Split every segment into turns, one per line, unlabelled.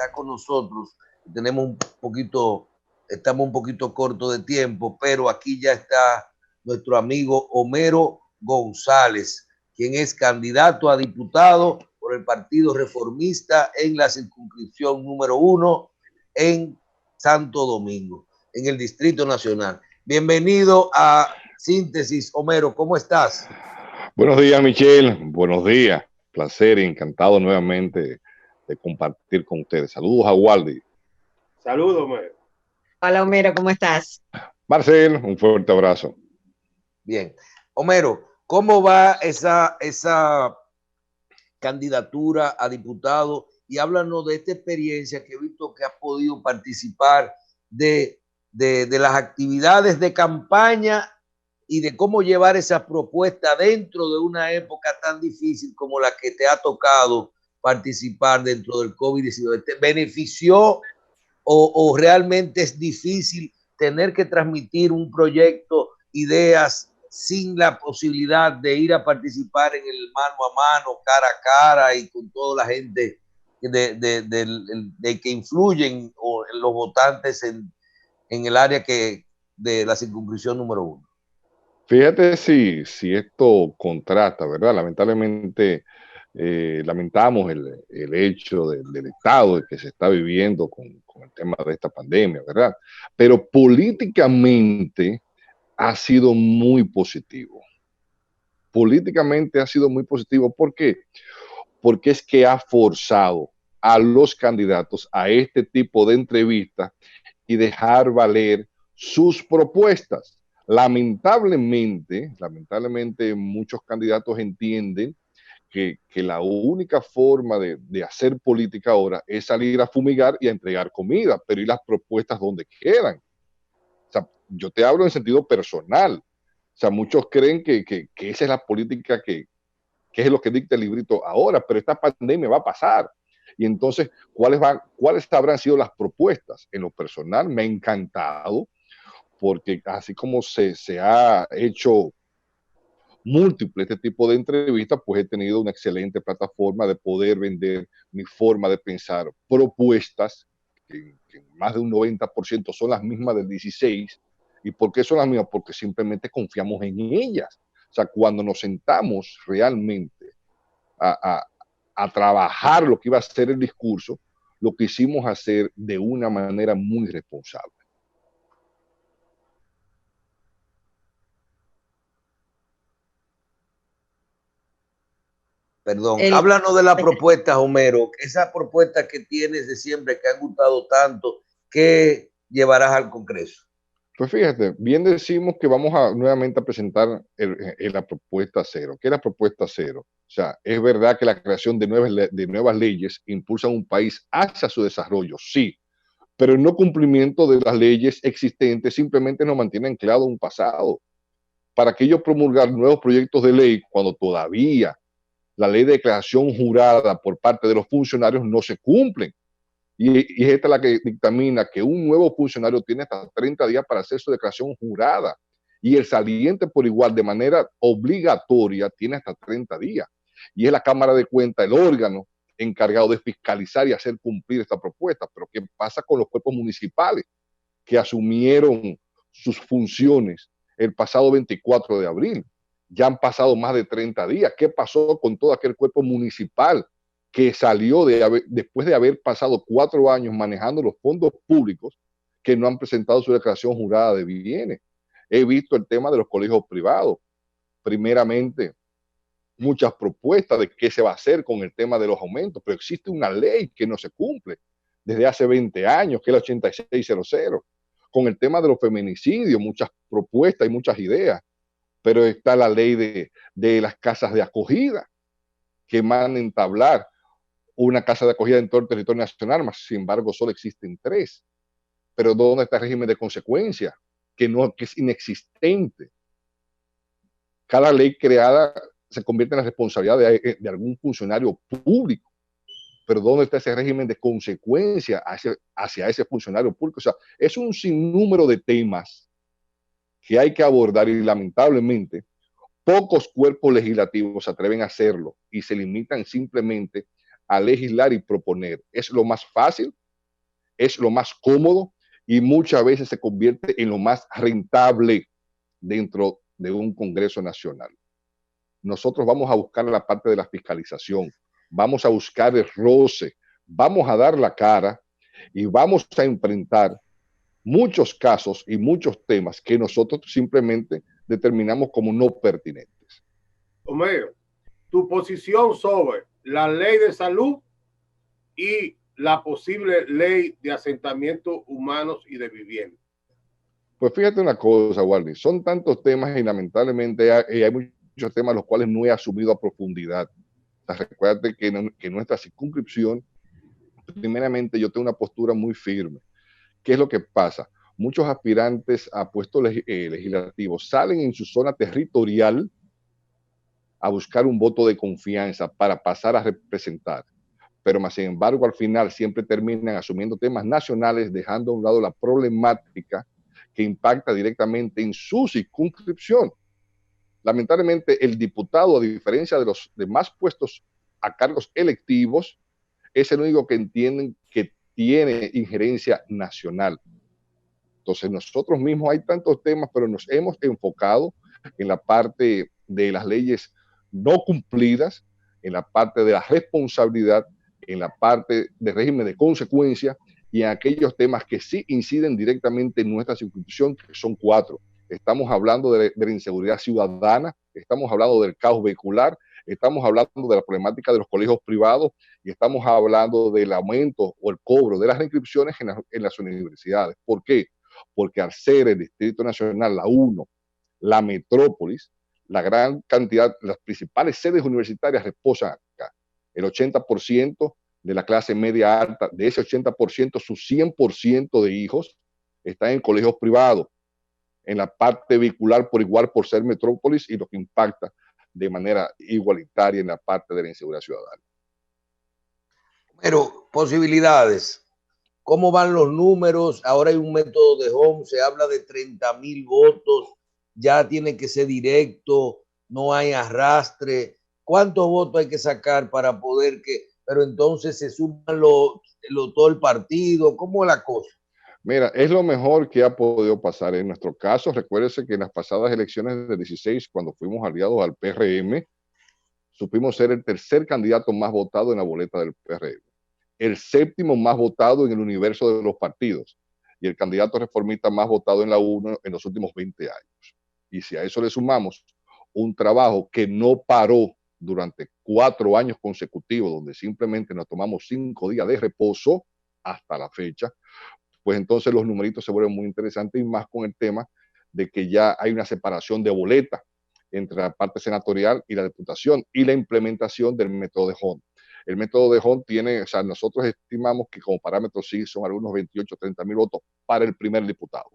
está con nosotros. Estamos un poquito cortos de tiempo, pero aquí ya está nuestro amigo Homero González, quien es candidato a diputado por el Partido Reformista en la circunscripción número 1 en Santo Domingo, en el Distrito Nacional. Bienvenido a Síntesis, Homero, ¿cómo estás?
Buenos días, Michelle. Buenos días. Placer y encantado nuevamente de compartir con ustedes. Saludos a Waldi.
Saludos, Homero.
Hola, Homero, ¿cómo estás?
Marcel, un fuerte abrazo.
Bien. Homero, ¿cómo va esa candidatura a diputado? Y háblanos de esta experiencia que he visto que has podido participar de las actividades de campaña y de cómo llevar esa propuesta dentro de una época tan difícil como la que te ha tocado participar dentro del COVID-19. ¿Te benefició o realmente es difícil tener que transmitir un proyecto, ideas, sin la posibilidad de ir a participar en el mano a mano, cara a cara y con toda la gente de que influyen los votantes en el área de la circunscripción número 1?
Fíjate si esto contrasta, ¿verdad? Lamentablemente, lamentamos el hecho del estado que se está viviendo con el tema de esta pandemia, ¿verdad? Pero políticamente ha sido muy positivo. Políticamente ha sido muy positivo. ¿Por qué? Porque es que ha forzado a los candidatos a este tipo de entrevistas y dejar valer sus propuestas. Lamentablemente muchos candidatos entienden que la única forma de hacer política ahora es salir a fumigar y a entregar comida, pero ¿y las propuestas dónde quedan? O sea, yo te hablo en sentido personal. O sea, muchos creen que esa es la política que es lo que dicta el librito ahora, pero esta pandemia va a pasar. Y entonces, ¿cuáles habrán sido las propuestas? En lo personal, me ha encantado, porque así como se ha hecho múltiple este tipo de entrevistas, pues he tenido una excelente plataforma de poder vender mi forma de pensar, propuestas que más de un 90% son las mismas del 16. ¿Y por qué son las mismas? Porque simplemente confiamos en ellas. O sea, cuando nos sentamos realmente a trabajar lo que iba a ser el discurso, lo quisimos hacer de una manera muy responsable.
Perdón, háblanos de la propuesta, Homero, esa propuesta que tienes de siempre, que ha gustado tanto, ¿qué llevarás al Congreso?
Pues fíjate, bien decimos que vamos nuevamente a presentar la propuesta cero. ¿Qué es la propuesta cero? O sea, es verdad que la creación de nuevas leyes impulsa a un país hacia su desarrollo, sí, pero el no cumplimiento de las leyes existentes simplemente nos mantiene anclado a un pasado. Para que ellos promulgar nuevos proyectos de ley cuando todavía la ley de declaración jurada por parte de los funcionarios no se cumplen. Y es esta la que dictamina que un nuevo funcionario tiene hasta 30 días para hacer su declaración jurada. Y el saliente por igual, de manera obligatoria, tiene hasta 30 días. Y es la Cámara de Cuentas, el órgano encargado de fiscalizar y hacer cumplir esta propuesta. Pero ¿qué pasa con los cuerpos municipales que asumieron sus funciones el pasado 24 de abril? Ya han pasado más de 30 días. ¿Qué pasó con todo aquel cuerpo municipal que salió después de haber pasado 4 años manejando los fondos públicos, que no han presentado su declaración jurada de bienes? He visto el tema de los colegios privados. Primeramente, muchas propuestas de qué se va a hacer con el tema de los aumentos, pero existe una ley que no se cumple desde hace 20 años, que es la 8600. Con el tema de los feminicidios, muchas propuestas y muchas ideas, pero está la ley de las casas de acogida, que van a entablar una casa de acogida en todo el territorio nacional, más sin embargo solo existen 3. Pero ¿dónde está el régimen de consecuencia? Que es inexistente. Cada ley creada se convierte en la responsabilidad de algún funcionario público. Pero ¿dónde está ese régimen de consecuencia hacia ese funcionario público? O sea, es un sinnúmero de temas que hay que abordar y lamentablemente pocos cuerpos legislativos se atreven a hacerlo y se limitan simplemente a legislar y proponer. Es lo más fácil, es lo más cómodo y muchas veces se convierte en lo más rentable dentro de un Congreso Nacional. Nosotros vamos a buscar la parte de la fiscalización, vamos a buscar el roce, vamos a dar la cara y vamos a enfrentar muchos casos y muchos temas que nosotros simplemente determinamos como no pertinentes.
Homero, tu posición sobre la ley de salud y la posible ley de asentamientos humanos y de vivienda.
Pues fíjate una cosa, Waldy, son tantos temas y lamentablemente hay muchos temas los cuales no he asumido a profundidad. O sea, recuérdate que en nuestra circunscripción, primeramente yo tengo una postura muy firme. ¿Qué es lo que pasa? Muchos aspirantes a puestos legislativos salen en su zona territorial a buscar un voto de confianza para pasar a representar. Pero más sin embargo, al final siempre terminan asumiendo temas nacionales, dejando a un lado la problemática que impacta directamente en su circunscripción. Lamentablemente, el diputado, a diferencia de los demás puestos a cargos electivos, es el único que entienden que tiene injerencia nacional. Entonces, nosotros mismos hay tantos temas, pero nos hemos enfocado en la parte de las leyes no cumplidas, en la parte de la responsabilidad, en la parte de régimen de consecuencia y en aquellos temas que sí inciden directamente en nuestra circunscripción, que son 4. Estamos hablando de la inseguridad ciudadana, estamos hablando del caos vehicular, estamos hablando de la problemática de los colegios privados y estamos hablando del aumento o el cobro de las reinscripciones en las universidades. ¿Por qué? Porque al ser el Distrito Nacional la 1, la metrópolis, la gran cantidad, las principales sedes universitarias reposan acá. El 80% de la clase media alta, de ese 80%, su 100% de hijos están en colegios privados, en la parte vehicular por igual por ser metrópolis y lo que impacta de manera igualitaria en la parte de la inseguridad ciudadana.
Pero posibilidades, ¿cómo van los números? Ahora hay un método de home, se habla de 30,000 votos, ya tiene que ser directo, no hay arrastre. ¿Cuántos votos hay que sacar para poder que, pero entonces se suman todo el partido? ¿Cómo es la cosa?
Mira, es lo mejor que ha podido pasar. En nuestro caso, recuérdese que en las pasadas elecciones del 16, cuando fuimos aliados al PRM, supimos ser el tercer candidato más votado en la boleta del PRM, el séptimo más votado en el universo de los partidos y el candidato reformista más votado en la 1 en los últimos 20 años. Y si a eso le sumamos un trabajo que no paró durante 4 años consecutivos, donde simplemente nos tomamos 5 días de reposo hasta la fecha, pues entonces los numeritos se vuelven muy interesantes y más con el tema de que ya hay una separación de boleta entre la parte senatorial y la diputación y la implementación del método de Hond. El método de Hond tiene, o sea, nosotros estimamos que como parámetro sí son algunos 28, 30,000 votos para el primer diputado.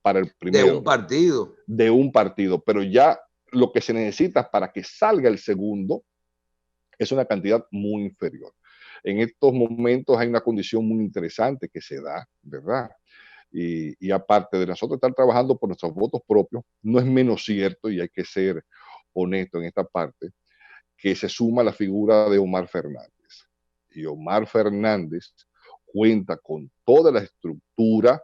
Para el primero.
De un partido.
De un partido, pero ya lo que se necesita para que salga el segundo es una cantidad muy inferior. En estos momentos hay una condición muy interesante que se da, ¿verdad? Y aparte de nosotros estar trabajando por nuestros votos propios, no es menos cierto, y hay que ser honesto en esta parte, que se suma la figura de Omar Fernández. Y Omar Fernández cuenta con toda la estructura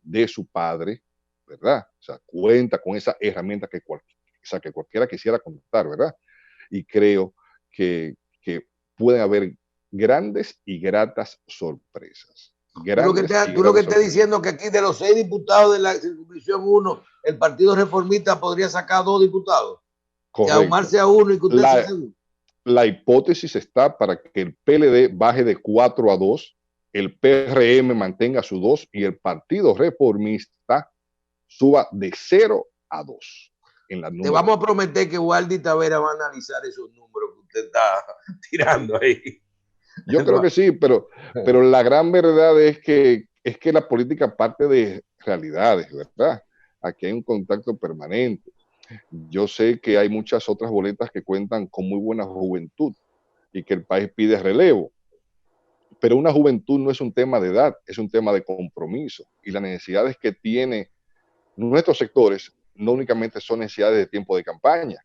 de su padre, ¿verdad? O sea, cuenta con esa herramienta que cualquiera quisiera contar, ¿verdad? Y creo que pueden haber grandes y gratas sorpresas.
Tú lo que estás diciendo que aquí de los 6 diputados de la circunscripción 1, el Partido Reformista podría sacar 2 diputados.
Correcto.
Que Omar sea 1 y que usted sea segundo.
La hipótesis está para que el PLD baje de 4 a 2, el PRM mantenga su 2 y el Partido Reformista suba de 0 a 2.
Te vamos a prometer que Waldy Tavera va a analizar esos números que usted está tirando ahí.
Yo creo que sí, pero la gran verdad es que la política parte de realidades, ¿verdad? Aquí hay un contacto permanente. Yo sé que hay muchas otras boletas que cuentan con muy buena juventud y que el país pide relevo, pero una juventud no es un tema de edad, es un tema de compromiso y las necesidades que tienen nuestros sectores no únicamente son necesidades de tiempo de campaña,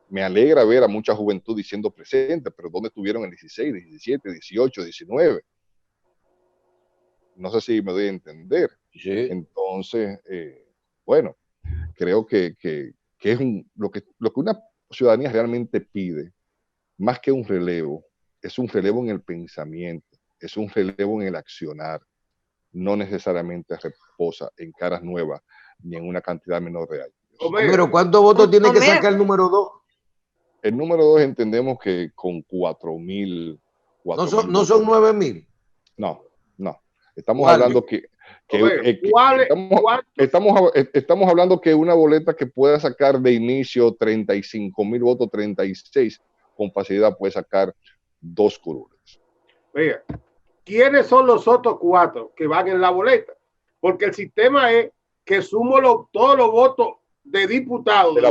Me alegra ver a mucha juventud diciendo presente, pero ¿dónde estuvieron el 16, 17, 18, 19? No sé si me doy a entender.
Sí.
Entonces, bueno, creo que es lo que una ciudadanía realmente pide, más que un relevo, es un relevo en el pensamiento, es un relevo en el accionar, no necesariamente reposa en caras nuevas ni en una cantidad menor de años.
Pero ¿cuántos votos tiene que
Homero.
sacar el número 2?
El número 2 entendemos que con 4.000.
No son 9.000.
No. Estamos
¿Cuál?
hablando estamos hablando que una boleta que pueda sacar de inicio 35.000 votos, 36, con facilidad puede sacar 2 curules.
Vea, ¿quiénes son los otros 4 que van en la boleta? Porque el sistema es que sumo todos los votos de diputados
de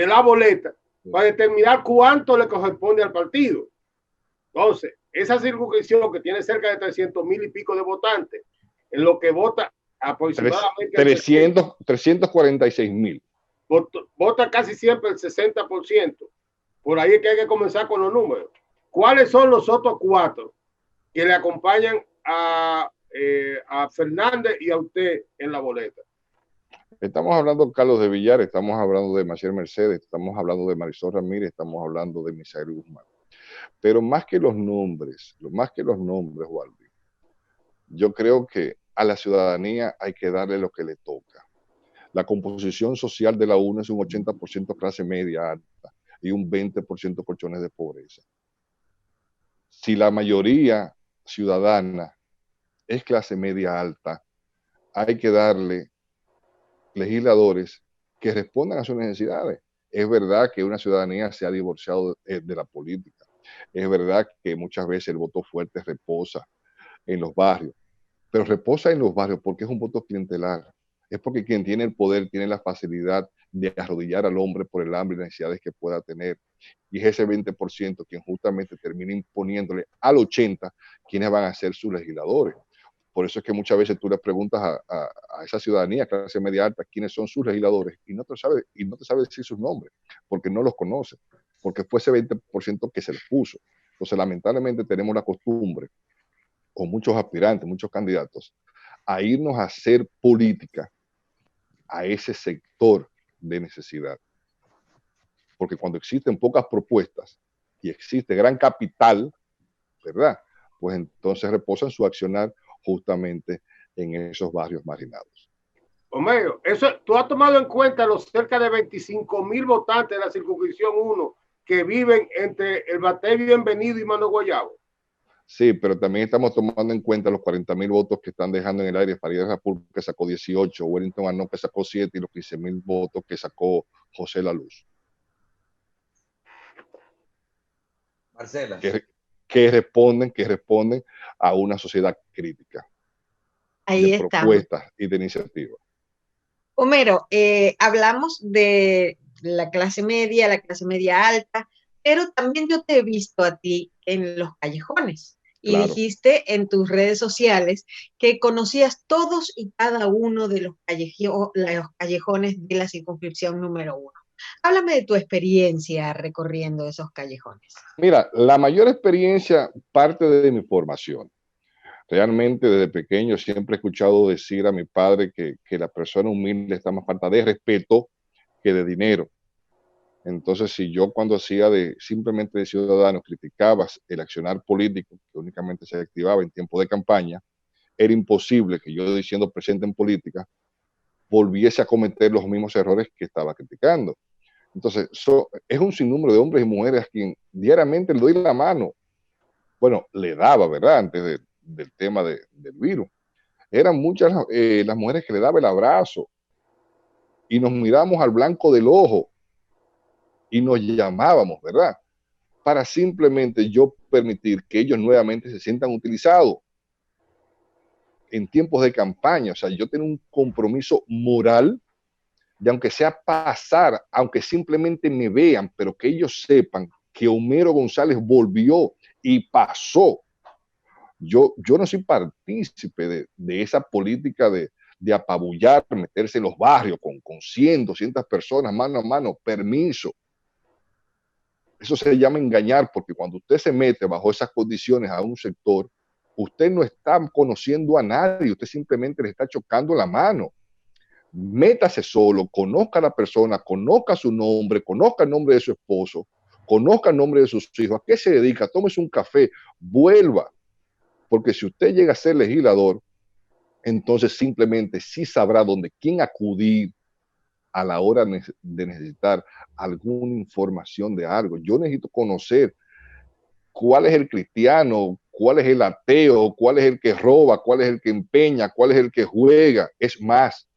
la boleta para determinar cuánto le corresponde al partido. Entonces, esa circunscripción que tiene cerca de 300,000 y pico de votantes, en lo que vota aproximadamente
346,000.
Vota casi siempre el 60%. Por ahí es que hay que comenzar con los números. ¿Cuáles son los otros 4 que le acompañan a Fernández y a usted en la boleta?
Estamos hablando de Carlos de Villar, estamos hablando de Maciel Mercedes, estamos hablando de Marisol Ramírez, estamos hablando de Misael Guzmán. Pero más que los nombres, Walby, yo creo que a la ciudadanía hay que darle lo que le toca. La composición social de la UNE es un 80% clase media alta y un 20% colchones de pobreza. Si la mayoría ciudadana es clase media alta, hay que darle legisladores que respondan a sus necesidades. Es verdad que una ciudadanía se ha divorciado de la política. Es verdad que muchas veces el voto fuerte reposa en los barrios, pero reposa en los barrios porque es un voto clientelar. Es porque quien tiene el poder tiene la facilidad de arrodillar al hombre por el hambre y las necesidades que pueda tener. Y es ese 20% quien justamente termina imponiéndole al 80% quienes van a ser sus legisladores. Por eso es que muchas veces tú le preguntas a esa ciudadanía, clase media alta, quiénes son sus legisladores y no te sabe decir sus nombres, porque no los conoce, porque fue ese 20% que se les puso. Entonces, lamentablemente tenemos la costumbre, con muchos aspirantes, muchos candidatos, a irnos a hacer política a ese sector de necesidad. Porque cuando existen pocas propuestas y existe gran capital, ¿verdad? Pues entonces reposan su accionar justamente en esos barrios marginados.
Homero, ¿tú has tomado en cuenta los cerca de 25,000 votantes de la circunscripción 1 que viven entre el Batey Bienvenido y Mano Guayabo?
Sí, pero también estamos tomando en cuenta los 40,000 votos que están dejando en el aire. Farideh Raful, que sacó 18, Wellington Arnón, que sacó 7, y los 15,000 votos que sacó José La Luz.
Marcela.
Que responden a una sociedad crítica.
Ahí
de
está.
Propuestas y de iniciativas.
Homero, hablamos de la clase media alta, pero también yo te he visto a ti en los callejones. Y
Claro.
Dijiste en tus redes sociales que conocías todos y cada uno de los callejones de la circunscripción número 1. Háblame de tu experiencia recorriendo esos callejones.
Mira, la mayor experiencia parte de mi formación. Realmente desde pequeño siempre he escuchado decir a mi padre que la persona humilde está más falta de respeto que de dinero. Entonces, si yo cuando hacía simplemente de ciudadano criticaba el accionar político, que únicamente se activaba en tiempo de campaña, era imposible que yo, diciendo presente en política, volviese a cometer los mismos errores que estaba criticando. Entonces, es un sinnúmero de hombres y mujeres a quien diariamente le doy la mano. Bueno, le daba, ¿verdad? Antes del tema del virus. Eran muchas las mujeres que le daba el abrazo y nos miramos al blanco del ojo y nos llamábamos, ¿verdad? Para simplemente yo permitir que ellos nuevamente se sientan utilizados en tiempos de campaña. O sea, yo tengo un compromiso moral de, aunque sea pasar, aunque simplemente me vean, pero que ellos sepan que Homero González volvió y pasó. Yo no soy partícipe de esa política de apabullar, meterse en los barrios con 100, 200 personas mano a mano, permiso. Eso se llama engañar, porque cuando usted se mete bajo esas condiciones a un sector, usted no está conociendo a nadie, usted simplemente le está chocando la mano. Métase solo, conozca a la persona, conozca su nombre, conozca el nombre de su esposo, conozca el nombre de sus hijos, a qué se dedica, tómese un café, vuelva. Porque si usted llega a ser legislador, entonces simplemente sí sabrá quién acudir a la hora de necesitar alguna información de algo. Yo necesito conocer cuál es el cristiano, cuál es el ateo, cuál es el que roba, cuál es el que empeña, cuál es el que juega. Es más,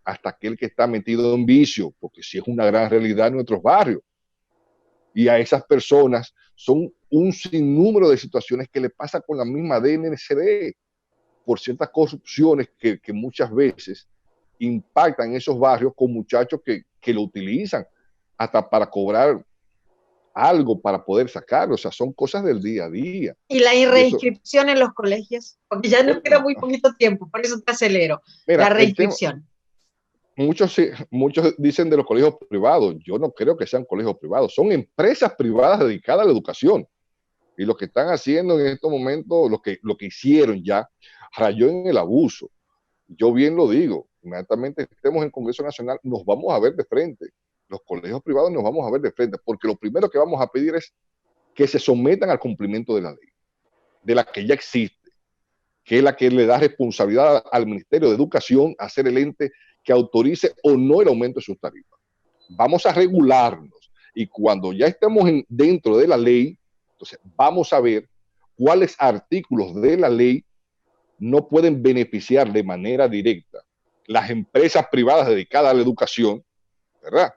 hasta aquel que está metido en vicio, porque sí es una gran realidad en nuestros barrios. Y a esas personas son un sinnúmero de situaciones que le pasa con la misma DNCD por ciertas corrupciones que muchas veces impactan en esos barrios con muchachos que lo utilizan hasta para cobrar algo para poder sacarlo. O sea, son cosas del día a día.
¿Y la reinscripción en los colegios? Porque ya nos queda muy poquito tiempo, por eso te acelero. Mira, la reinscripción.
Muchos dicen de los colegios privados. Yo no creo que sean colegios privados. Son empresas privadas dedicadas a la educación. Y lo que están haciendo en estos momentos, lo que hicieron ya, rayó en el abuso. Yo bien lo digo. Inmediatamente estemos en Congreso Nacional, nos vamos a ver de frente. Los colegios privados nos vamos a ver de frente, porque lo primero que vamos a pedir es que se sometan al cumplimiento de la ley, de la que ya existe, que es la que le da responsabilidad al Ministerio de Educación a ser el ente que autorice o no el aumento de sus tarifas. Vamos a regularnos y cuando ya estemos dentro de la ley, entonces vamos a ver cuáles artículos de la ley no pueden beneficiar de manera directa las empresas privadas dedicadas a la educación, ¿verdad?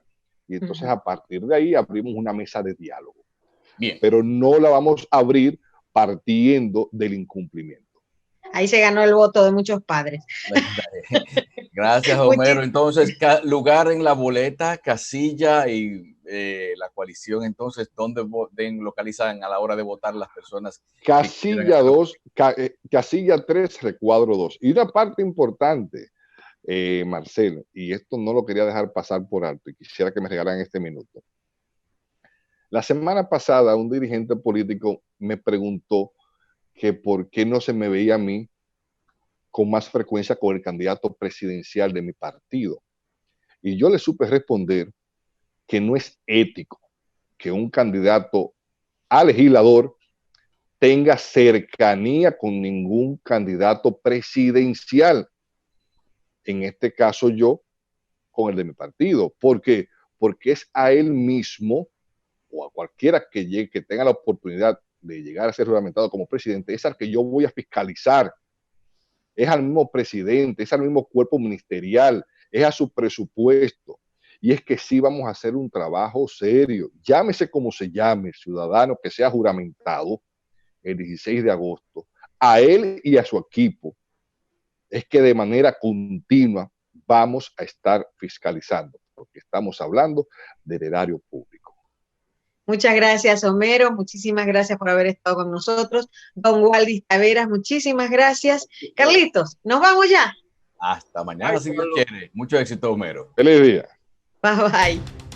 Y entonces a partir de ahí abrimos una mesa de diálogo.
Bien.
Pero no la vamos a abrir partiendo del incumplimiento.
Ahí se ganó el voto de muchos padres.
Gracias, Homero. Entonces, lugar en la boleta, casilla y la coalición, entonces, ¿dónde localizan a la hora de votar las personas?
Casilla 2, casilla 3, recuadro 2. Y una parte importante, Marcelo, y esto no lo quería dejar pasar por alto y quisiera que me regalaran este minuto. La semana pasada un dirigente político me preguntó que por qué no se me veía a mí con más frecuencia con el candidato presidencial de mi partido. Y yo le supe responder que no es ético que un candidato a legislador tenga cercanía con ningún candidato presidencial. En este caso yo con el de mi partido. ¿Por qué? Porque es a él mismo o a cualquiera que llegue, que tenga la oportunidad de llegar a ser juramentado como presidente, es al que yo voy a fiscalizar. Es al mismo presidente, es al mismo cuerpo ministerial, es a su presupuesto. Y es que sí vamos a hacer un trabajo serio. Llámese como se llame, ciudadano que sea juramentado el 16 de agosto, a él y a su equipo, es que de manera continua vamos a estar fiscalizando, porque estamos hablando del erario público.
Muchas gracias, Homero. Muchísimas gracias por haber estado con nosotros. Don Waldis Taveras, muchísimas gracias. Carlitos, ¿nos vamos ya?
Hasta mañana, si Dios quiere. Mucho éxito, Homero.
Feliz día.
Bye, bye.